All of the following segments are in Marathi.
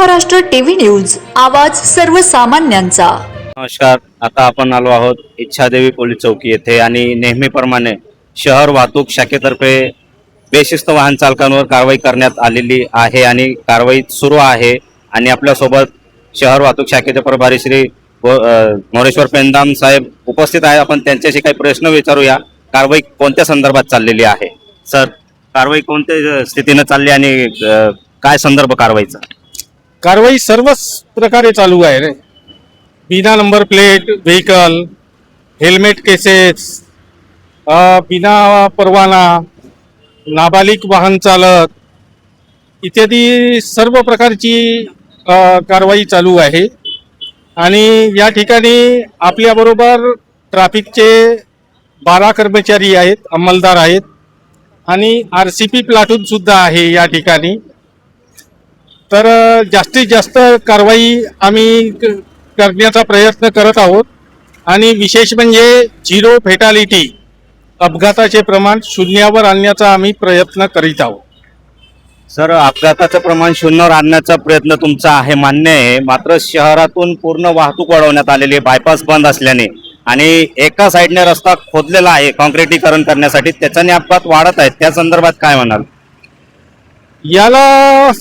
महाराष्ट्र टीव्ही न्यूज, आवाज सर्वसामान्यांचा। नमस्कार, आता आपण आलो आहोत इच्छादेवी पोलीस चौकी येथे आणि नेहमीप्रमाणे शहर वाहतूक शाखेतर्फे बेशिस्त वाहन चालकांवर कारवाई करण्यात आलेली आहे आणि कारवाई सुरू आहे। आणि आपल्यासोबत शहर वाहतूक शाखेचे प्रभारी श्री मोरेश्वर पेंदाम साहेब उपस्थित आहे। आपण त्यांच्याशी काही प्रश्न विचारूया। कारवाई कोणत्या संदर्भात चाललेली आहे? सर, कारवाई कोणत्या स्थितीने चालली आणि काय संदर्भ कारवाईचा? कारवाई सर्वच प्रकारे चालू आहे रे। बिना number plate vehicle, helmet cases, बिना परवाना, नाबालिग वाहन चालक इत्यादी सर्व प्रकारची कारवाई चालू आहे। आणि या ठिकाणी आपल्याबरोबर ट्रॅफिकचे 12 कर्मचारी आहेत, अंमलदार आहेत आणि RCP प्लाटून सुद्धा आहे या ठिकाणी। तर जास्तीत जास्त कारवाई आम्ही करण्याचा प्रयत्न करत आहोत आणि विशेष म्हणजे झिरो फेटालिटी, अपघाताचे प्रमाण शून्यावर आणण्याचा आम्ही प्रयत्न करीत आहोत। सर, अपघाताचं प्रमाण शून्यावर आणण्याचा प्रयत्न तुमचा आहे, मान्य आहे। मात्र शहरातून पूर्ण वाहतूक वळवण्यात आलेली आहे, बायपास बंद असल्याने आणि एका साईडने रस्ता खोदलेला आहे काँक्रिटीकरण करण्यासाठी, त्याच्याने अपघात वाढत आहेत। त्या संदर्भात काय म्हणाल? याला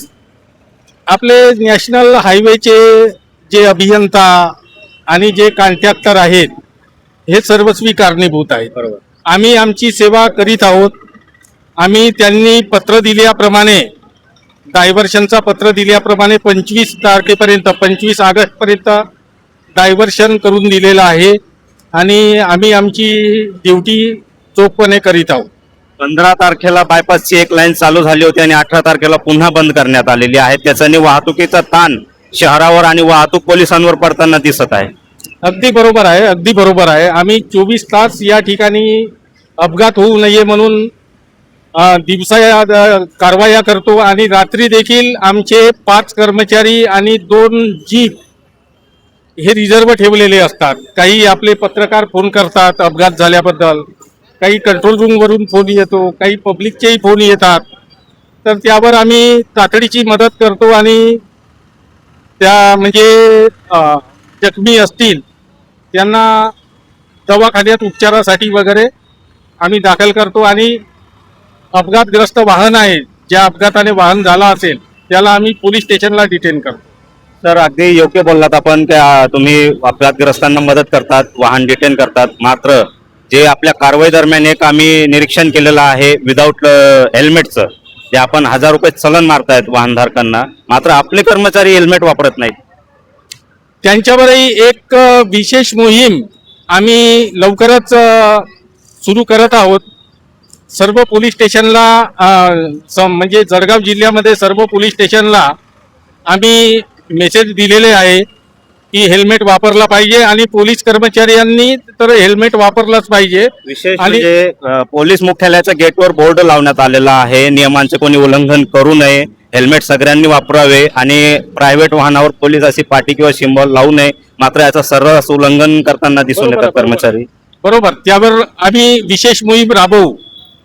आपले नॅशनल हायवेचे जे अभियंता आणि जे कॉन्ट्रॅक्टर आहेत हे सर्वस्वी कारणीभूत आहेत। बरोबर, आम्ही आमची सेवा करीत आहोत। आम्ही त्यांनी पत्र दिल्याप्रमाणे, डायव्हर्शनचा पत्र दिल्याप्रमाणे 25 तारखेपर्यंत 25 ऑगस्टपर्यंत डायव्हर्शन करून दिलेलं आहे आणि आम्ही आमची ड्युटी चोखपणे करीत आहोत। 15 तारखेला बायपासची एक लाईन चालू झाली होती आणि 18 तारखेला पुन्हा बंद करण्यात आलेली आहे। त्याच्याने वाहतुकीचा ताण शहरावर आणि वाहतूक पोलिसांवर पडताना दिसत आहे। अगदी बरोबर आहे, अगदी बरोबर आहे। आम्ही 24 तास या ठिकाणी अपघात होऊ नये म्हणून दिवसा कारवाया करतो आणि रात्री देखील आमचे 5 कर्मचारी आणि 2 जीप हे रिझर्व ठेवलेले असतात। काही आपले पत्रकार फोन करतात अपघात झाल्याबद्दल, काही कंट्रोल रूमवरून फोन येतो, काही पब्लिकचेही फोन येतात। तर त्यावर आम्ही तातडीची मदत करतो आणि त्या म्हणजे जखमी असतील त्यांना दवाखान्यात उपचारासाठी वगैरे आम्ही दाखल करतो आणि अपघातग्रस्त वाहन आहे, ज्या अपघाताने वाहन झाला असेल त्याला आम्ही पोलीस स्टेशनला डिटेन करतो। सर, अगदी योग्य बोललात आपण की तुम्ही अपघातग्रस्तांना मदत करतात, वाहन डिटेन करतात। मात्र जे आपल्या कारवाई दरम्यान एक आम्ही निरीक्षण केलेलं आहे विदाऊट हेल्मेटचं, जे आपण 1000 रुपये चलन मारतायत वाहनधारकांना, मात्र आपले कर्मचारी हेल्मेट वापरत नाहीत। त्यांच्यावरही एक विशेष मोहीम आम्ही लवकरच सुरू करत आहोत। सर्व पोलीस स्टेशनला म्हणजे जळगाव जिल्ह्यामध्ये सर्व पोलीस स्टेशनला आम्ही मेसेज दिलेले आहे की हेल्मेट वापरला पाहिजे आणि पोलीस कर्मचाऱ्यांनी तर हेल्मेट वापरलाच पाहिजे। विशेष म्हणजे पोलीस मुख्यालयाच्या गेटवर बोर्ड लावण्यात आलेला आहे, नियमांचे कोणी उल्लंघन करू नये, हेल्मेट सगळ्यांनी वापरावे आणि प्रायव्हेट वाहनावर पोलीस अशी पाटी किंवा सिंबल लावू नये। मात्र याचं सर्रास उल्लंघन करताना दिसून येतात कर्मचारी। बरोबर, त्यावर आम्ही विशेष मोहीम राबवू।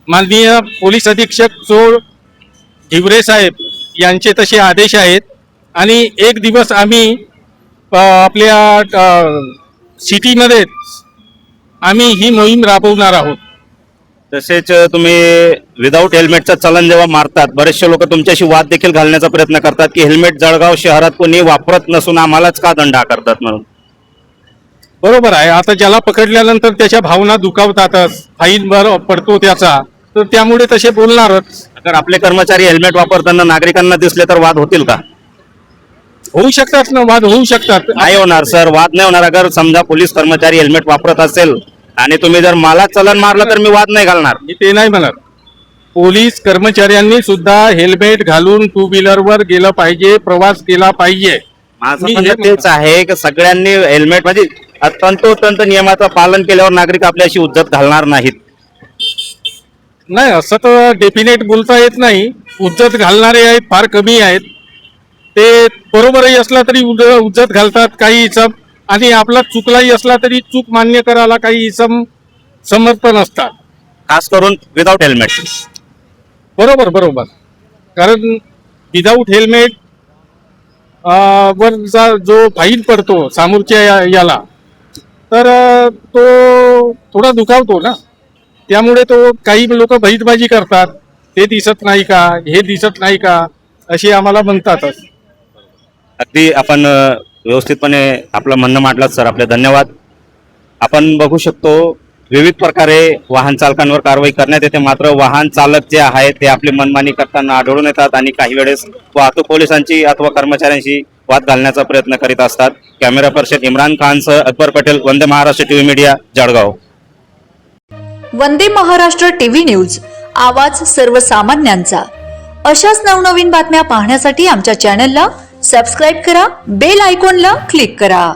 माननीय पोलीस अधीक्षक चोळ ढिवरे साहेब यांचे तसे आदेश आहेत आणि एक दिवस आम्ही आपल्या सिटीमध्ये आम्ही ही मोहीम राबवणार आहोत। तसेच तुम्ही विदाऊट हेल्मेटचं चलन जेव्हा मारतात, बरेचसे लोक तुमच्याशी वाद देखील घालण्याचा प्रयत्न करतात की हेल्मेट जळगाव शहरात कोणी वापरत नसून आम्हालाच का दंड आकारतात म्हणून। बरोबर आहे, आता ज्याला पकडल्यानंतर त्याच्या भावना दुखावतातच, फाईन पडतो त्याचा, तर त्यामुळे तसे बोलणारच। अगर आपले कर्मचारी हेल्मेट वापरताना नागरिकांना दिसले तर वाद होतील का? होऊ शकतात ना, वाद होऊ शकतात। नाही होणार सर, वाद नाही होणार। अगर समजा पोलीस कर्मचारी हेल्मेट वापरत असेल आणि तुम्ही जर मला चलन मारलं तर मी वाद नाही घालणार। मी ते नाही म्हणत, पोलीस कर्मचाऱ्यांनी सुद्धा हेल्मेट घालून 2 व्हीलरवर गेलं पाहिजे, प्रवास केला पाहिजे। माझं म्हणणं तेच आहे की सगळ्यांनी हेल्मेट म्हणजे तंतोतंत नियमाचं पालन केल्यावर नागरिक आपल्याशी उद्धत घालणार नाहीत। नाही, असं तर डेफिनेट बोलता येत नाही। उद्धत घालणारे आहेत, फार कमी आहेत। ते बरोबरही असला तरी उद्धत घालतात काही इसम, आणि आपला चुकलाही असला तरी चूक मान्य करायला काही इसम समर्थ नसतात, खास करून विदाउट हेल्मेट। बरोबर बरोबर, कारण विदाऊट हेल्मेट वरचा जो फाईन पडतो समोरच्या याला, तर तो थोडा दुखावतो ना. त्यामुळे तो काही लोक बहितबाजी करतात, ते दिसत नाही का, हे दिसत नाही का, असे आम्हाला म्हणतातच. अगदी आपण व्यवस्थितपणे आपलं म्हणणं मांडलात सर, आपले धन्यवाद. आपण बघू शकतो विविध प्रकारे वाहन चालकांवर कारवाई करण्यात येते, मात्र वाहन चालक जे आहेत ते आपली मनमानी करताना आढळून येतात आणि काही वेळेस वाहतूक पोलिसांची अथवा कर्मचाऱ्यांशी वाद घालण्याचा प्रयत्न करीत असतात. कॅमेरा पर्सन इम्रान खानसह Akbar Patel, Vande Maharashtra TV media, Jalgaon. Vande Maharashtra TV news, आवाज सर्वसामान्यांचा. अशाच नवनवीन बातम्या पाहण्यासाठी आमच्या चॅनलला सबस्क्राईब करा, बेल आयकॉनला क्लिक करा.